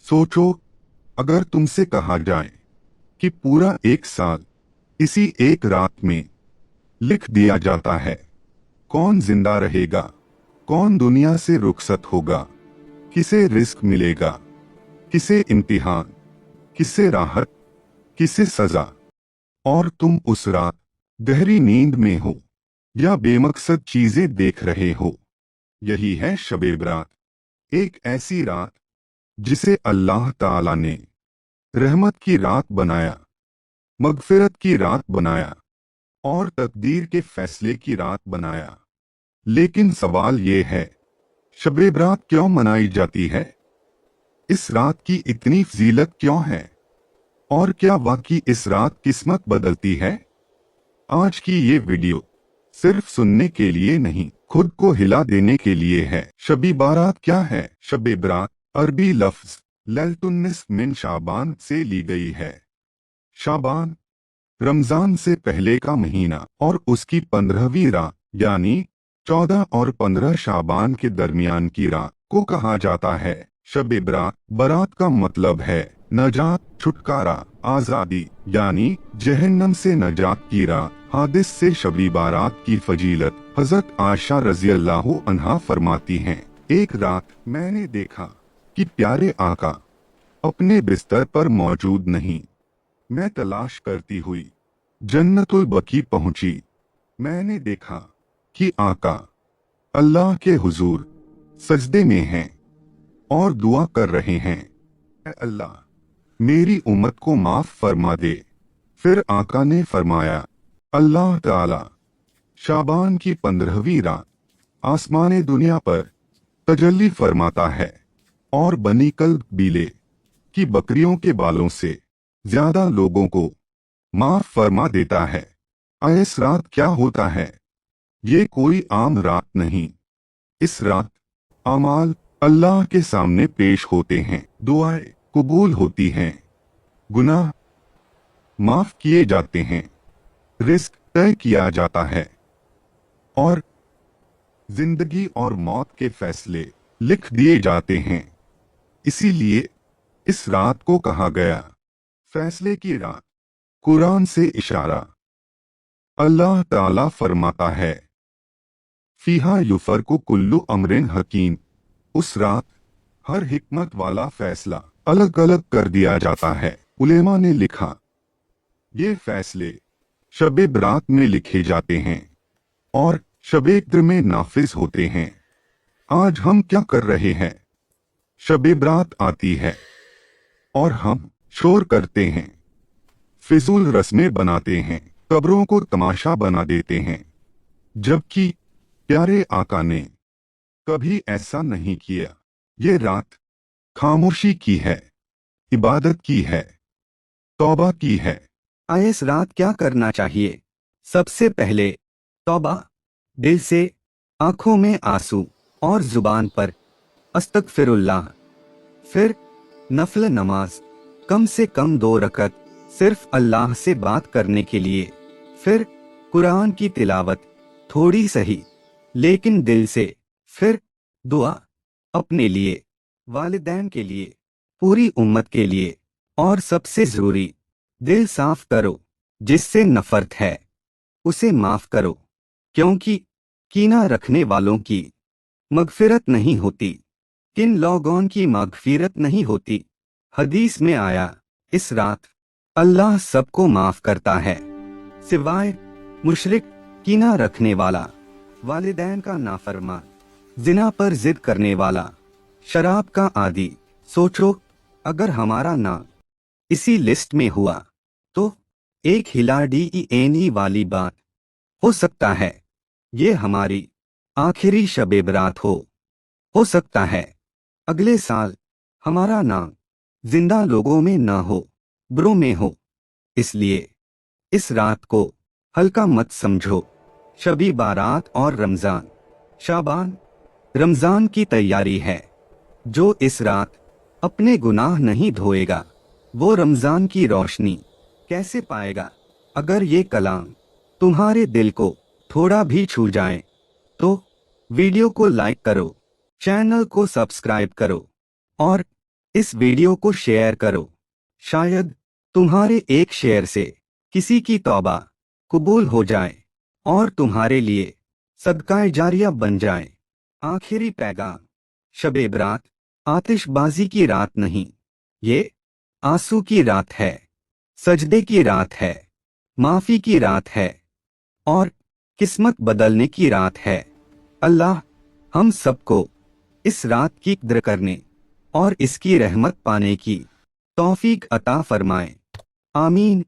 सोचो, अगर तुमसे कहा जाए कि पूरा एक साल इसी एक रात में लिख दिया जाता है, कौन जिंदा रहेगा, कौन दुनिया से रुखसत होगा, किसे रिस्क मिलेगा, किसे इम्तिहान, किसे राहत, किसे सजा, और तुम उस रात गहरी नींद में हो या बेमकसद चीजें देख रहे हो। यही है शब-ए बरात, एक ऐसी रात जिसे अल्लाह ताला ने रहमत की रात बनाया, मगफिरत की रात बनाया और तकदीर के फैसले की रात बनाया। लेकिन सवाल ये है, शब-ए बरात क्यों मनाई जाती है? इस रात की इतनी फजीलत क्यों है? और क्या वाकई इस रात किस्मत बदलती है? आज की ये वीडियो सिर्फ सुनने के लिए नहीं, खुद को हिला देने के लिए है। शब-ए बारात क्या है? शब-ए बरात अरबी लफ्ज लैलतुन्निस मिन शाबान से ली गई है। शाबान रमजान से पहले का महीना और उसकी 15वीं रात यानी 14 और 15 शाबान के दरमियान की रात को कहा जाता है शब-ए बरात। बरात का मतलब है नजात, छुटकारा, आजादी, यानी जहन्नम से नजात की रात। हादिस से शब-ए बारात की फजीलत हजरत आयशा रज़ियल्लाहु अन्हा फरमाती हैं, एक रात मैंने देखा कि प्यारे आका अपने बिस्तर पर मौजूद नहीं। मैं तलाश करती हुई जन्नतुल बकी पहुंची। मैंने देखा कि आका अल्लाह के हुजूर सजदे में हैं और दुआ कर रहे हैं, ऐ अल्लाह मेरी उम्मत को माफ फरमा दे। फिर आका ने फरमाया, अल्लाह ताला शाबान की 15वीं रात आसमाने दुनिया पर तजल्ली फरमाता है और बनी कल्ब बीले की बकरियों के बालों से ज्यादा लोगों को माफ फरमा देता है। इस रात क्या होता है? ये कोई आम रात नहीं। इस रात अमाल अल्लाह के सामने पेश होते हैं, दुआएं कबूल होती हैं, गुनाह माफ किए जाते हैं, रिस्क तय किया जाता है और जिंदगी और मौत के फैसले लिख दिए जाते हैं। इसीलिए इस रात को कहा गया फैसले की रात। कुरान से इशारा, अल्लाह ताला फरमाता है, फीहा युफरकु कुल्लु अमरिन हकीम। उस रात हर हिकमत वाला फैसला अलग अलग कर दिया जाता है। उलेमा ने लिखा, ये फैसले शब-ए बरात में लिखे जाते हैं और शब-ए कद्र में नाफिज होते हैं। आज हम क्या कर रहे हैं? शब-ए बरात आती है और हम शोर करते हैं, फिजूल रस्में बनाते हैं, कब्रों को तमाशा बना देते हैं, जबकि प्यारे आका ने कभी ऐसा नहीं किया। ये रात खामोशी की है, इबादत की है, तौबा की है। इस रात क्या करना चाहिए? सबसे पहले तौबा, दिल से, आंखों में आंसू और जुबान पर अस्तगफिरुल्लाह। फिर नफल नमाज, कम से कम 2 रकत, सिर्फ अल्लाह से बात करने के लिए। फिर कुरान की तिलावत, थोड़ी सही लेकिन दिल से। फिर दुआ, अपने लिए, वालिदैन के लिए, पूरी उम्मत के लिए, और सबसे जरूरी, दिल साफ करो। जिससे नफरत है उसे माफ करो, क्योंकि कीना रखने वालों की मगफिरत नहीं होती। किन लोगों की मगफिरत नहीं होती? हदीस में आया, इस रात अल्लाह सबको माफ करता है सिवाय मुशरिक, कीना रखने वाला, वालिदैन का नाफरमान, जिना पर जिद करने वाला, शराब का आदी। सोचो, अगर हमारा नाम इसी लिस्ट में हुआ तो एक हिलाडीएनी वाली बात हो सकता है ये हमारी आखिरी शब-ए बरात हो सकता है अगले साल हमारा नाम जिंदा लोगों में न हो, ब्रो में हो। इसलिए इस रात को हल्का मत समझो। शब-ए बारात और रमजान, शाबान रमजान की तैयारी है। जो इस रात अपने गुनाह नहीं धोएगा वो रमजान की रोशनी कैसे पाएगा? अगर ये कलाम तुम्हारे दिल को थोड़ा भी छू जाए तो वीडियो को लाइक करो, चैनल को सब्सक्राइब करो और इस वीडियो को शेयर करो, शायद तुम्हारे एक शेयर से किसी की तौबा कबूल हो जाए और तुम्हारे लिए सदका जारिया बन जाए। आखिरी पैगाम, शब-ए बरात आतिशबाजी की रात नहीं, ये आंसू की रात है, सजदे की रात है, माफी की रात है और किस्मत बदलने की रात है। अल्लाह हम सबको इस रात की कद्र करने और इसकी रहमत पाने की तौफीक अता फरमाए। आमीन।